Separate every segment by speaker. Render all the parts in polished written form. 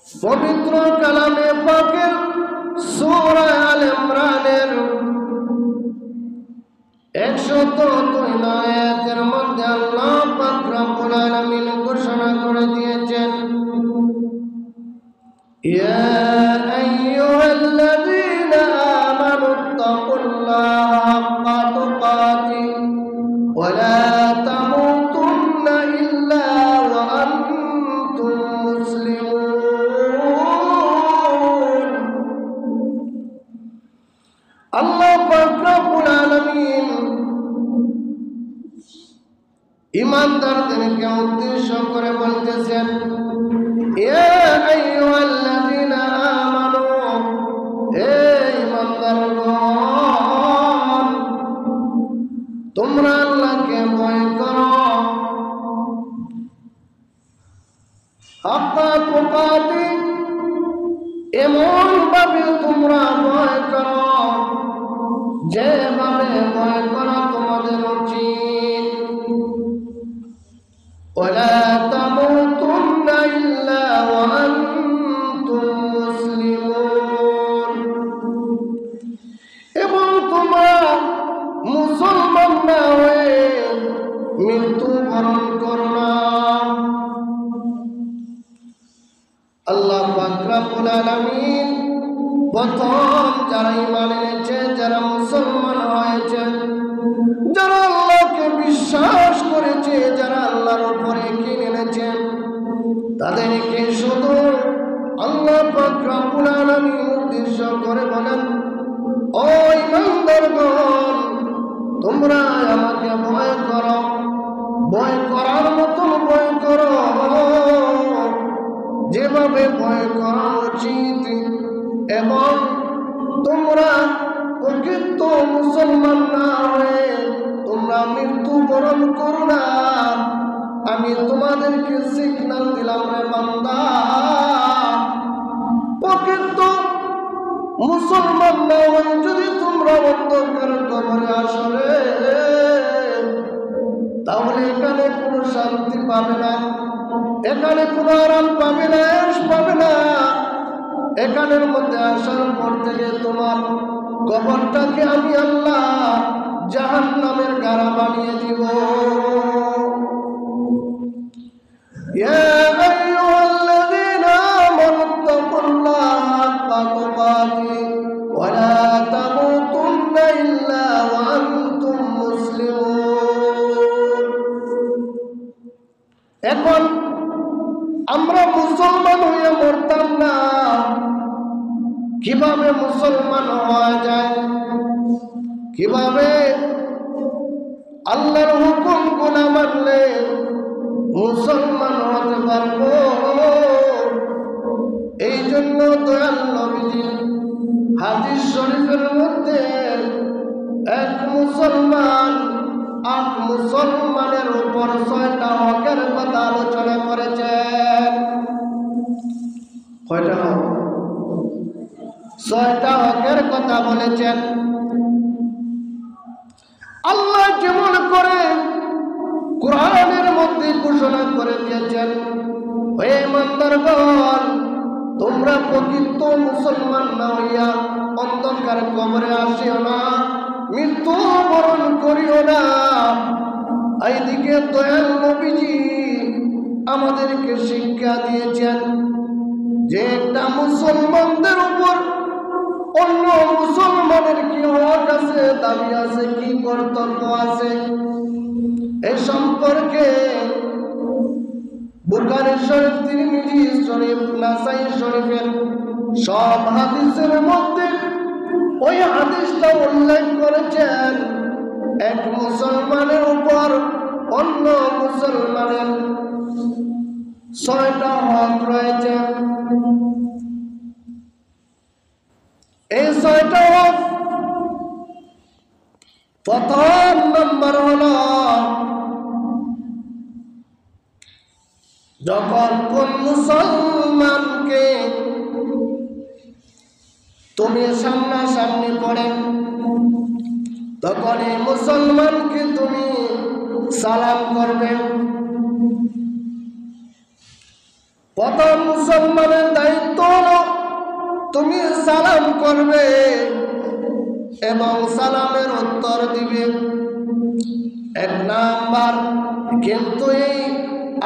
Speaker 1: পবিত্র কালামে পাকের সূরা আল ইমরানের 102 আয়াতের মধ্যে আল্লাহ পাক রব্বুল আলামিন ঘোষণা করে দিয়েছেন, ইয়া আইয়ুহাল্লাযীনা আমানুত্তাকুল্লাহা হাক্কা তুকাতিহি ওয়া লা তামুতুন্না ইল্লা ওয়া আনতুম মুসলিমুন। আল্লাহ পাক রব্বুল আলামিন ঈমানদারদেরকে উদ্দেশ্য করে বলতেছেন, ইয়া আইয়ুহাল্লাযীনা আমানু, হে ঈমানদারগণ, তোমরা আল্লাহকে ভয় করো, হাক্কা তুকাতিহি, এমন ভাবে তোমরা ভয় করো যেভাবে ভয় করা তোমাদের উচিত। ওয়ালা তামুতুন্না ইল্লা ওয়া আনতুম মুসলিমুন, এবং তোমরা মুসলমান না হয়ে মৃত্যুবরণ করো না। আল্লাহ পাক রব্বুল আলামিন প্রথম যারা ঈমান এনেছে, যারা মুসলমান হয়েছে, যারা আল্লাহকে বিশ্বাস করেছে, যারা আল্লাহর উপরে ঈমান এনেছে, তাদেরকে শুধু আল্লাহ পাক রব্বুল আলামিন উদ্দেশ্য করে বলেন, ও ঈমানদারগণ, তোমরা আমাকে ভয় করো, ভয় করার মতো ভয় করো, যেভাবে ভয় করা উচিত, এবং তোমরা প্রকৃত মুসলমান না হয়ে তোমরা মৃত্যুবরণ করো না। আমি তোমাদেরকে সিগন্যাল দিলাম, রে বান্দা, প্রকৃত মুসলমান না হয়ে যদি তোমরা অন্ধকার কবরে আসো রে, তাহলে এখানে কোনো শান্তি পাবে না, এখানে কোনো আরাম পাবে না, এশ পাবে না। এখানের মধ্যে আসার পর থেকে তোমার কবরটাকে আমি আল্লাহ জাহান্নামের গাড়া বানিয়ে দিব। ইয়া আইয়ুহাল্লাযীনা আমানুত্তাকুল্লাহা হাক্কা তুকাতিহি ওয়া লা তামুতুন্না ইল্লা ওয়া আনতুম মুসলিমুন। এখন আমরা মুসলমান হয়ে মরতাম না, কিভাবে মুসলমান হওয়া যায়, কিভাবে আল্লাহর হুকুমগুলো মানলে মুসলমান হতে পারবো? এই জন্য দয়াল নবীজি হাদিস শরীফের মধ্যে এক মুসলমান আর মুসলমানের উপর 6টা হকের কথা আলোচনা করেছেন। কয়টা হক? 6টা হকের কথা বলেছেন। আল্লাহ যেমন করে কোরআনের মধ্যে ঘোষণা করে দিয়েছেন, হে ঈমানদারগণ, তোমরা প্রকৃত মুসলমান না হইয়া অন্ধকার কবরে আসিও না, মৃত্যুবরণ করিও না। এইদিকে দয়াল নবীজি আমাদেরকে শিক্ষা দিয়েছেন যে একটা মুসলমানদের উপর অন্য মুসলমানের কি হক আছে, দাবি আছে, কি কর্তব্য আছে, এই সম্পর্কে বুখারী শরীফ, তিরমিজি শরীফ, নাসাই শরীফের সব হাদিসের মধ্যে ওই হাদিসটা উল্লেখ করেছেন। এক মুসলমানের উপর অন্য মুসলমানের 6টা হক রয়েছে। এই 6টা হক, প্রথম নম্বর হলো, যখন কোন মুসলমানকে তুমি সামনাসামনি পড়ে, তখন এই মুসলমানকে তুমি সালাম করবে। প্রথম মুসলমানের দায়িত্ব হলো তুমি সালাম করবে এবং সালামের উত্তর দিবে, এক নাম্বার। কিন্তু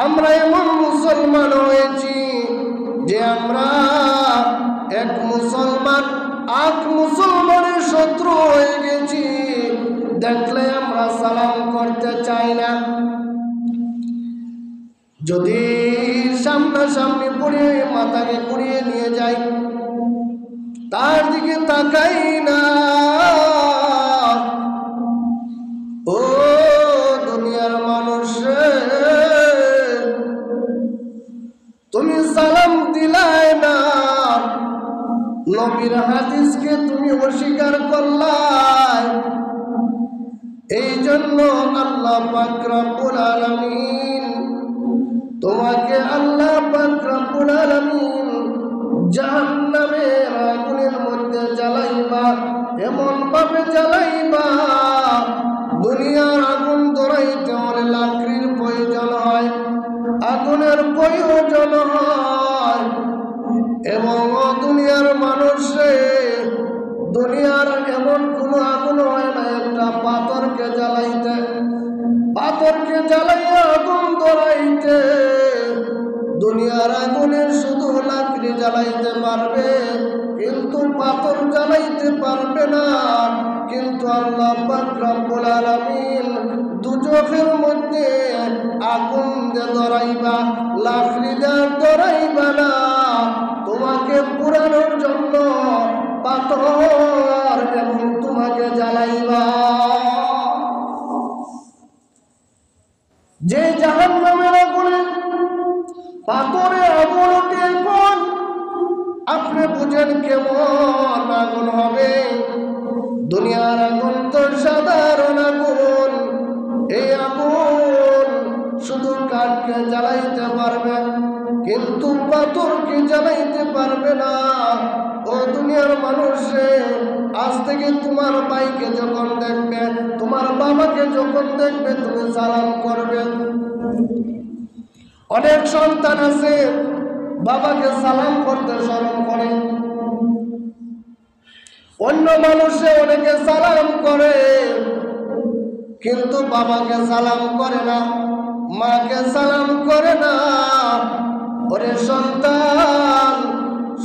Speaker 1: আমরা এমন মুসলমান হয়েছি যে আমরা এক মুসলমান আট মুসলমানের শত্রু হয়ে গেছি। দেখলে আমরা সালাম করতে চাই না। যদি সামনাসামনি পড়ে মাথাকে ঘুরিয়ে নিয়ে যাই, তার দিকে তাকাই না। ও দুনিয়ার মানুষ, তুমি সালাম দিলাই না, নবীর হাদিসকে তুমি অস্বীকার করলাই। এই জন্য আল্লাহ পাক রব্বুল আলামিন তোমাকে আল্লাহ পাক রব্বুল আলামিন জাহান্নামের আগুনের মধ্যে জ্বালাইবা, এমন ভাবে জ্বালাইবা। দুনিয়ার আগুন ধরাইতে হলে লাকড়ির প্রয়োজন হয়, আগুনের প্রয়োজন হয়। এবং দুনিয়ার মানুষে দুনিয়ার এমন কোনো আগুন হয় না একটা পাথরকে জ্বালাইতে, পাথরকে জ্বালাইয়া আগুন ধরাইতে। দুনিয়ার আগুনের শুধু লাকড়ি জ্বালাইতে পারবে, কিন্তু পাথর জ্বালাইতে পারবে না। কিন্তু আল্লাহ পাক রব্বুল আলামিন দুজখের মধ্যে আগুন দিয়ে ধরাইবা, লাকড়ি দিয়ে ধরাইবা না। তোমাকে পুরানোর জন্য পাথর এবং তোমাকে জ্বালাইবা। যে জাহান্নামের আগুনে পাথরে আগুন ওঠে, কোন আপনি বুঝেন কেমন আগুন হবে। দুনিয়ার আগুন তো সাধারণ আগুন, এই আগুন শুধু কাঠকে জ্বালাইতে পারবে, কিন্তু পাথরকে জ্বালাইতে পারবে না। ও দুনিয়ার মানুষে, আজ থেকে তোমার ভাইকে যখন দেখবে, তোমার বাবাকে যখন দেখবে, তুমি সালাম করবে। অনেক সন্তান আছে বাবাকে সালাম করতে শরম করে, অন্য মানুষে অনেকে সালাম করে কিন্তু বাবাকে সালাম করে না, মাকে সালাম করে না। ওরে সন্তান,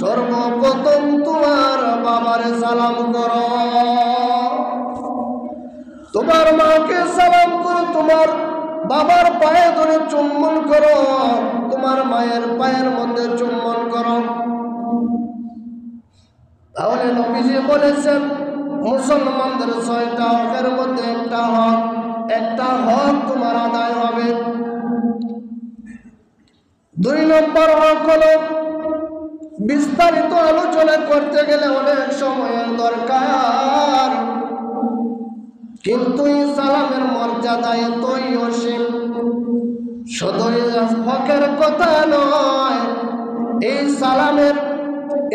Speaker 1: সর্বপ্রথম তোমার বাবারে সালাম করো, তোমার মাকে সালাম করো, তোমার বাবার পায়ে ধরে চুম্বন করো, তোমার মায়ের পায়ের মধ্যে চুম্বন করো। তাহলে নবীজি বলেছেন মুসলমানদের 6টা হকের মধ্যে একটা হক তোমার আদায় হবে। 2 নম্বর হক হলো, বিস্তারিত আলোচনা করতে গেলে অনেক সময়ের দরকার, কিন্তু এই সালামের মর্যাদা এতই অসীম। শুধু হকের কথা নয়, এই সালামের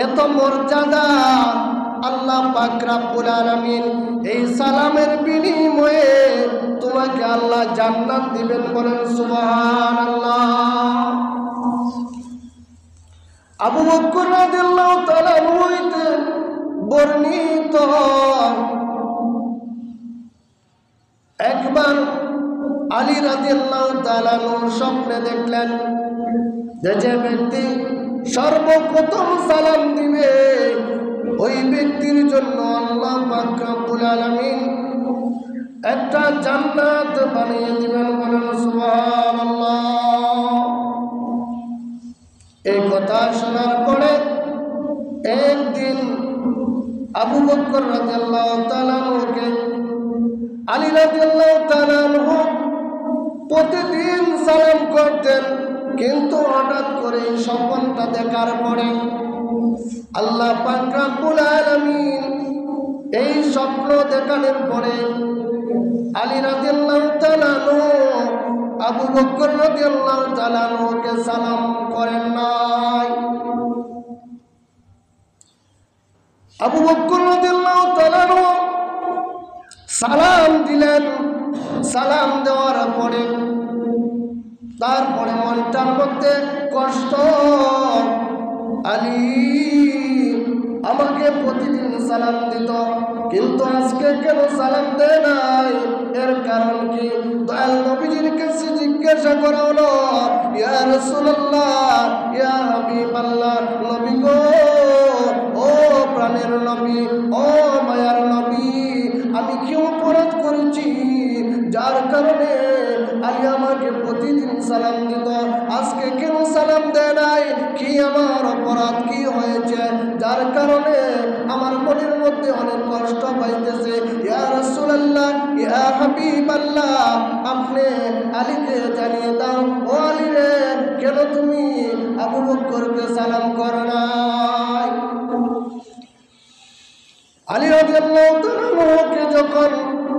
Speaker 1: এত মর্যাদা। আল্লাহ পাক রব্বুল আলামিন এই সালামের বিনিময়ে তোমাকে আল্লাহ জান্নাত দিবেন, বলেন সুবহানাল্লাহ। আবু বকর রাদিয়াল্লাহু তাআলা আনহু হইতে বর্ণিত, একবার আলী রাদিয়াল্লাহু তাআলা আনহু স্বপ্নে দেখলেন যে ব্যক্তি সর্বপ্রথম সালাম দিবে, ওই ব্যক্তির জন্য আল্লাহ পাক রব্বুল আলামিন একটা জান্নাত বানিয়ে দিবেন, বলেন সুবহানাল্লাহ। এই কথা শোনার পরে একদিন আবু বকর রাদিয়াল্লাহু তাআলা আনহুকে আলী রাদিয়াল্লাহু তাআলা আনহু প্রতিদিন সালাম করতেন, কিন্তু হঠাৎ করে এই স্বপ্নটা দেখার পরে আল্লাহ পাক রব্বুল আলামিন এই স্বপ্ন দেখানোর পরে আলী রাদিয়াল্লাহু তাআলা আনহু আবু বকর রাদিয়াল্লাহু তাআলা আনহুকে সালাম করেন নাই। আবু বকর রাদিয়াল্লাহু তাআলা আনহু সালাম দিলেন। সালাম দেওয়ার পরে তারপরে মনটার মধ্যে কষ্ট, আলী আমাকে প্রতিদিন সালাম দিত, কিন্তু আজকে কেন সালাম দেয় নাই? এর কারণ কি? দয়াল নবীজির কাছে জিজ্ঞাসা করা হলো, ইয়া রাসূলুল্লাহ, ইয়া হাবিবাল্লাহ, নবী গো, ও প্রাণের নবী, ও মায়ার নবী, আমি কি অপরাধ করেছি যার কারণে আলী আমাকে প্রতিদিন সালাম দিত, আজকে কেন সালাম দেয় নাই? কি আমার অপরাধ কি হয়েছে যার কারণে আমার মনের মধ্যে অনেক কষ্ট পাইতেছে? ইয়া রাসূলুল্লাহ, ইয়া হাবিবাল্লাহ, আপনি আলীকে জানিয়ে দাও, ও আলী রে, কেন তুমি আবু বকরকে সালাম করো নাই? আলী রাদিয়াল্লাহু তাআলাকে যখন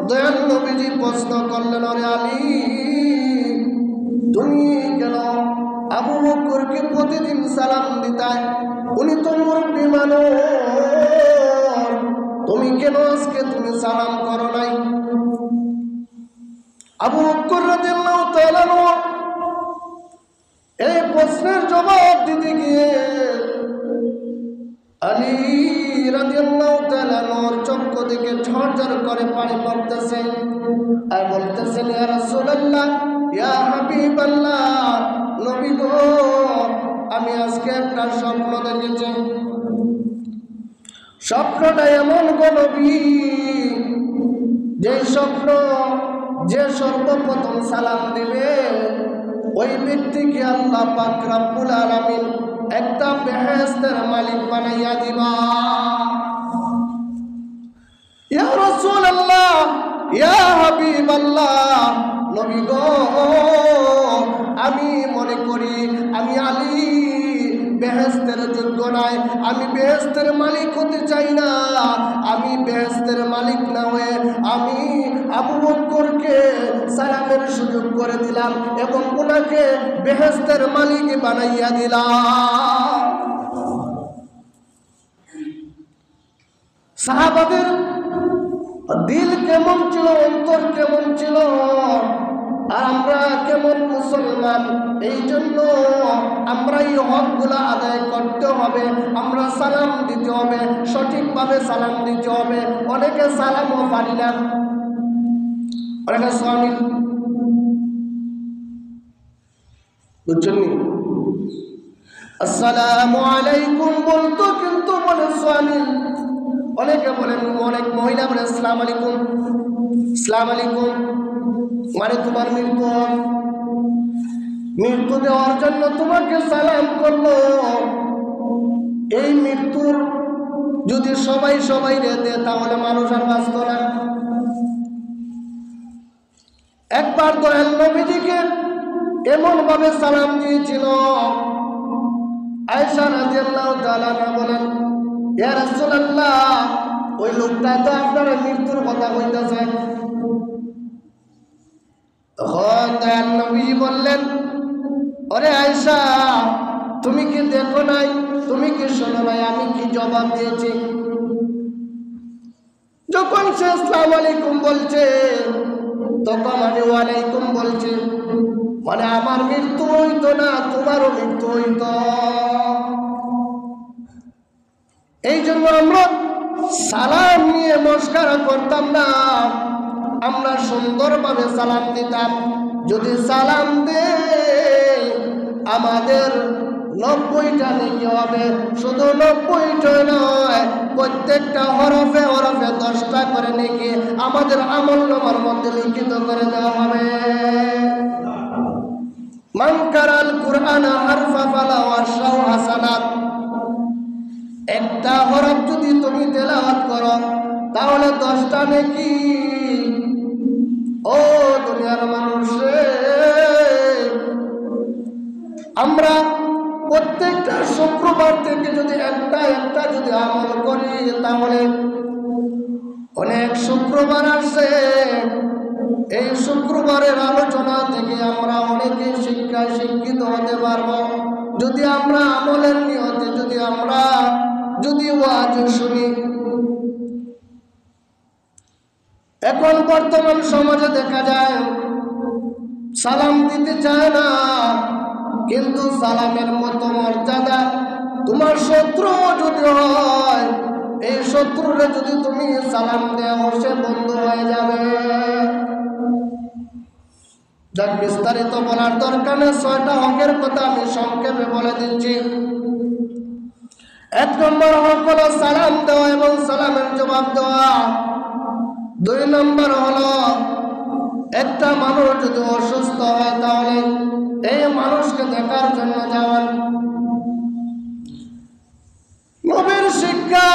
Speaker 1: দয়াল নবীজি প্রশ্ন করলেন, আরে আলী, তুমি কেন আবু বকরকে প্রতিদিন সালাম দিতাই? উনি তো মুরব্বী মানুষ, তুমি কেন আজকে তুমি সালাম করো নাই? আবু বকর রাদিয়াল্লাহু তাআলা এই প্রশ্নের জবাব দিতে গিয়ে আলী রাদিয়াল্লাহু তাআলা চক্ষু থেকে ঝরঝর করে পানি পড়তেছে আর বলতেছেন, ইয়া রাসূলুল্লাহ, ইয়া হাবিবাল্লাহ, নবী গো, আমি আজকে একটা স্বপ্ন দেখেছি। স্বপ্নটা এমন গো নবী, যে স্বপ্ন যে সর্বপ্রথম সালাম দিবে ওই ব্যক্তিকে আল্লাহ পাক রব্বুল আলামিন একটা বেহেশতের মালিক বানাইয়া দিবা। ইয়া রাসূলুল্লাহ, ইয়া হাবিবাল্লাহ, নবী গো, আমি মনে করি আমি আলী বেহেশতের যোগ্য নাই, আমি বেহেশতের মালিক হতে চাই না, আমি বেহেশতের মালিক না হয়ে আমি আবু বকরকে সালামের সুযোগ করে দিলাম এবং ওনাকে বেহেশতের মালিক বানাইয়া দিলাম। সাহাবাদের দিল কেমন ছিল, অন্তর কেমন ছিল, আর আমরা কেমন মুসলমান? এই জন্য আমরা এই হকগুলা আদায় করতে হবে, আমরা সালাম দিতে হবে, সঠিকভাবে সালাম দিতে হবে। অনেকে সালামও পারি না, অনেকে স্বামী, বুঝছেন, আসসালামু আলাইকুম বলতো কিন্তু বলে স্বামী, অনেকে বলেন, অনেক মহিলা বলে আসসালামু আলাইকুম, আসসালামু আলাইকুম, মানে তোমার মৃত্যু দেওয়ার জন্য তোমাকে সালাম করলো। এই মৃত্যুর যদি সবাই সবাই রেতে তাহলে মানুষ আর বাঁচত না। একবার দয়াল নবীজিকে এমন ভাবে সালাম দিয়েছিল, আয়েশা রাদিয়াল্লাহু তাআলা বলেন, ইয়া রাসূলুল্লাহ, ওই লোকটা তো আপনার মৃত্যুর কথা কইতাছে। তখন দয়াল নবীজি বললেন, ওরে আয়েশা, তুমি কি দেখো নাই, তুমি কি শোনো নাই আমি কি জবাব দিয়েছি? যখন সে আসসালামু আলাইকুম বলছে তখন আমি ওয়ালাইকুম বলছি, মানে আমার মৃত্যু হইতো না, তোমারও মৃত্যু হইতো। এই জন্য আমরা সালাম নিয়ে মস্করা করতাম না, আমরা সুন্দরভাবে সালাম দিতাম। যদি সালাম দে আমাদের 90টা নেকি হবে, শুধু 90টা নয়, প্রত্যেকটা হরফে হরফে 10টা করে নেকি আমাদের আমলনামার মধ্যে লিখিত করে দেওয়া হবে। মান কারাল কুরআন হারফা ফালাহু আশরাউ হাসানাত, একটা হরফ যদি তুমি তেলাওয়াত করো তাহলে 10টা নেকি। ও দুনিয়ার মানুষ, আমরা প্রত্যেকটা শুক্রবার থেকে যদি একটা একটা যদি আমল করি তাহলে অনেক শুক্রবার আসে। এই শুক্রবারের আলোচনা থেকে আমরা অনেকে শিক্ষায় শিক্ষিত হতে পারবো যদি আমরা আমলের নিয়তে যদি ওয়াজ শুনি। এখন বর্তমান সমাজে দেখা যায় সালাম দিতে চায় না, কিন্তু সালামের মতো মর্যাদা তোমার শত্রু যদি হয়, এই শত্রুরে যদি তুমি সালাম দেও সে বন্ধু হয়ে যাবে। যাক, বিস্তারিত বলার দরকার নেই, 6টা হকের কথা আমি সংক্ষেপে বলে দিচ্ছি। 1 নম্বর হক হলো সালাম দেওয়া এবং সালামের জবাব দেওয়া। 2 নম্বর হলো একটা মানুষ যদি অসুস্থ হয় তাহলে এই মানুষকে দেখার জন্য যাওয়ান। নবীর শিক্ষা,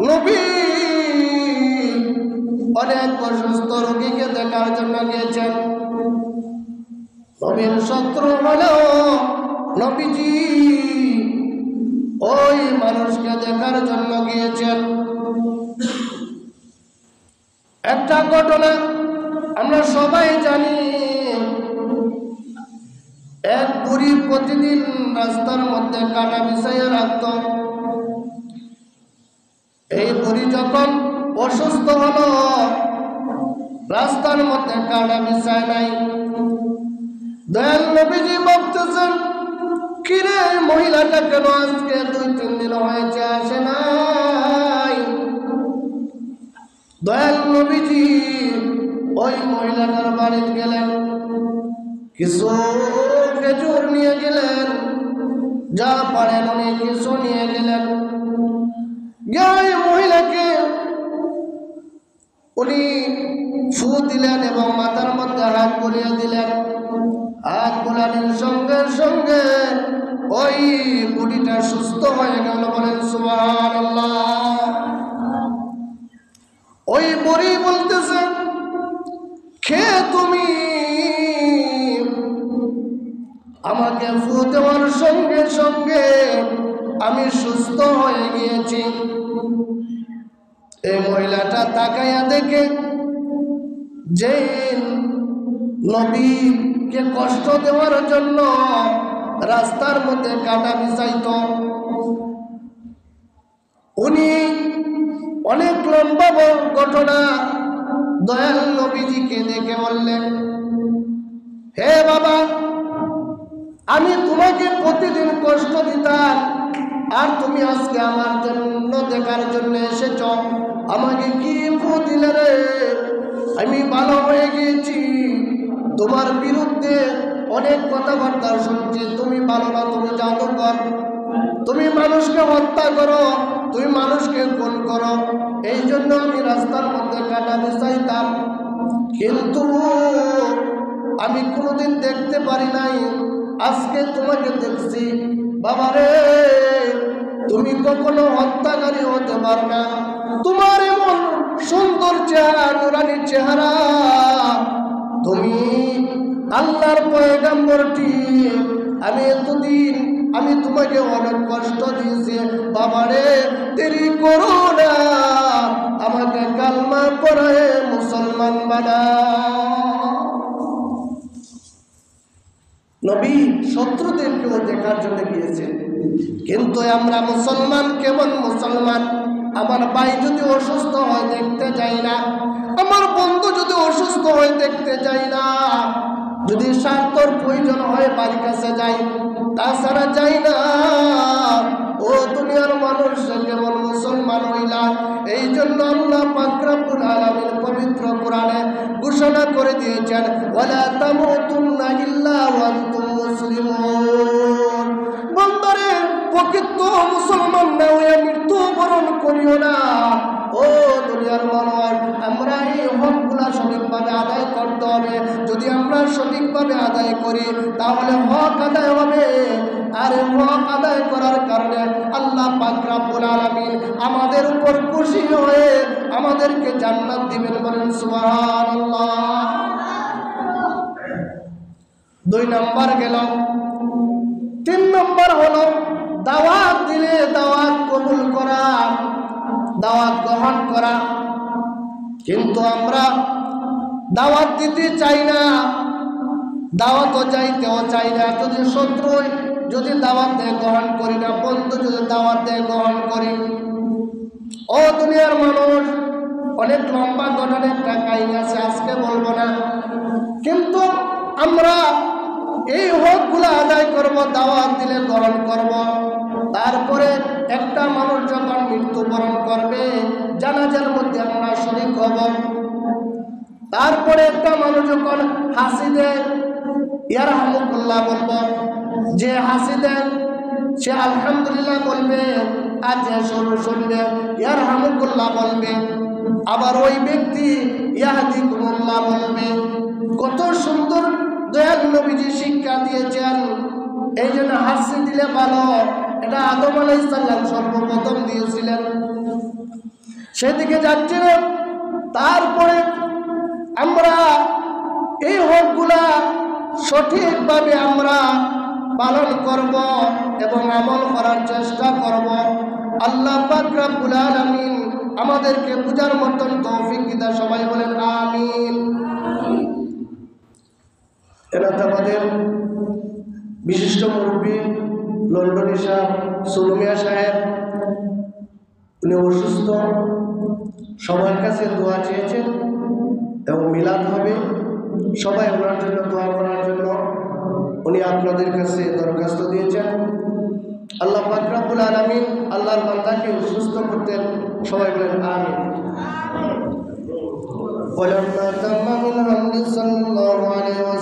Speaker 1: নবী অনেক অসুস্থ রোগীকে দেখার জন্য গিয়েছেন। নবীর শত্রু হলেও নবীজি ওই মানুষকে দেখার জন্য গিয়েছেন। একটা ঘটনা আমরা সবাই জানি, এক বুড়ি প্রতিদিন রাস্তার মধ্যে কাটা বিছাইয়া রাখত। এই বুড়ি যখন অসুস্থ হলো, রাস্তার মধ্যে কাটা বিছায় নাই। দয়াল নবীজি ভাবতেছেন, কিরে মহিলাটা কেন আজকে 2-3 দিন হয়েছে আসে নাই। দয়াল নবীজি ওই মহিলাটার বাড়িতে গেলেন, কিছু খেজুর নিয়ে গেলেন, যা পারেন অনেক কিছু নিয়ে গেলেন। ওই মহিলাকে উনি ফু দিলেন এবং মাথার মধ্যে হাত বুলিয়ে দিলেন। হাত বুলানোর সঙ্গে সঙ্গে ওই বুড়িটা সুস্থ হয়ে গেল। বলেন সুবহানাল্লাহ। ওই বুড়ি বলতেছে, কে তুমি? আমাকে ফু দেওয়ার সঙ্গে সঙ্গে আমি সুস্থ হয়ে গিয়েছি। এই মহিলাটা তাকাইয়া দেখে যে নবীকে কষ্ট দেওয়ার জন্য রাস্তার মধ্যে কাটা বিছাইত, উনি অনেক লম্বা ঘটনা দয়াল নবীজিকে দেখে বললেন, হে বাবা, আমি তোমাকে প্রতিদিন কষ্ট দিতাম, আর তুমি আজকে আমার জন্য দেখার জন্য এসেছ, আমাকে কি ফু দিলে রে? আমি ভালো হয়ে গিয়েছি। তোমার বিরুদ্ধে অনেক কথাবার্তা শুনছি, তুমি ভালো না, তুমি জাদুকর, তুমি মানুষকে হত্যা করো, তুমি মানুষকে খুন করো, এই জন্য আমি রাস্তার মধ্যে কাটা বিছাইতাম, কিন্তু আমি কোনোদিন দেখতে পারি নাই, আজকে তোমাকে দেখছি। বাবারে, তুমি কখনো হত্যাকারী হতে পারো না, তোমার এমন সুন্দর চেহারা, নুরানি চেহারা, তুমি আল্লাহর পয়গম্বরটি। আমি এতদিন আমি তোমাকে অনেক কষ্ট দিয়েছি, বাবারে দেরি করো না, আমাকে কালমা পড়ায় মুসলমান বানাও। নবী শত্রুদেরকেও দেখার জন্য গিয়েছে, কিন্তু আমরা মুসলমান কেমন মুসলমান? আমার ভাই যদি অসুস্থ হয় দেখতে যাই না, আমার বন্ধু যদি অসুস্থ হয় দেখতে যাই না, যদি স্বার্থর প্রয়োজন হয় বাড়ির কাছে যাই, তাছাড়া যাই না। ও দুনিয়ার মানুষ কেমন মুসলমান হইলা? এই জন্য আল্লাহ পাক রব্বুল আলামিন পবিত্র কোরআনে ঘোষণা করে দিয়েছেন, ওয়ালা তামুতুন্না ইল্লা ওয়া আনতুম মুসলিমুন। বন্ধুরে, প্রকৃত মুসলমান না হয়ে মৃত্যুবরণ করিও না। ও দুনিয়ার মানুষ, আমরা এই হকগুলা সঠিকভাবে আদায় করতে হবে। যদি আমরা সঠিকভাবে আদায় করি তাহলে হক আদায় হবে, আর হক আদায় করার কারণে আল্লাহ পাক রব্বুল আলামিন আমাদের উপর খুশি হয়ে আমাদেরকে জান্নাত দিবেন। বলেন সুবহানাল্লাহ। 2 নম্বর গেল। 3 নম্বর হলো দাওয়াত দিলে দাওয়াত কবুল করা, দাওয়াত গ্রহণ করা। কিন্তু আমরা দাওয়াত দিতে চাই না, দাওয়াতও যাইতেও চাই না। যদি শত্রু যদি দাওয়াত দেয় গ্রহণ করি না, বন্ধু যদি দাওয়াত দেয় গ্রহণ করি। ও দুনিয়ার মানুষ, অনেক লম্বা ঘটনা একটা কাহিনী আছে, আজকে বলবো না, কিন্তু আমরা এই হকগুলো আদায় করব, দাওয়াত দিলে গ্রহণ করব। তারপরে একটা মানুষ যখন মৃত্যুবরণ করবে জানাজার মধ্যে আমরা শরীক হব। তারপরে একটা মানুষ যখন হাসি দেয় ইয়ারহামুকুল্লাহ বলবো, যে হাসি দেয় সে আলহামদুলিল্লাহ বলবে, আর যে সরু শুনবে ইয়ারহামুকুল্লাহ বলবে, আবার ওই ব্যক্তি ইয়াহদিকুমুল্লাহ বলবে। কত সুন্দর দয়াল নবীজি শিক্ষা দিয়েছেন। এই জন্য হাসি দিলে ভালো, এটা আদম আলাইহিস সালাম সর্বপ্রথম দিয়েছিলেন। সেদিকে যাচ্ছিলেন। তারপরে আমরা এই হকগুলা সঠিকভাবে আমরা পালন করব এবং আমল করার চেষ্টা করব। আল্লাহ পাক রব্বুল আলামিন আমাদেরকে বুঝার মতন তৌফিক দিতে, সবাই বলেন আমিন। এরা আমাদের বিশিষ্ট মুরব্বী লন্ডনী সাহেব সুলমিয়া সাহেব, উনি অসুস্থ, সবার কাছে দোয়া চেয়েছেন এবং মিলাদ হবে, সবাই ওনার জন্য দোয়া করার জন্য উনি আপনাদের কাছে দরখাস্ত দিয়েছেন। আল্লাহ পাক রব্বুল আলামিন আল্লাহর বান্দাকে সুস্থ করতেন, সবাই বলেন আমিন। ولما تم من حمد صلى الله عليه وسلم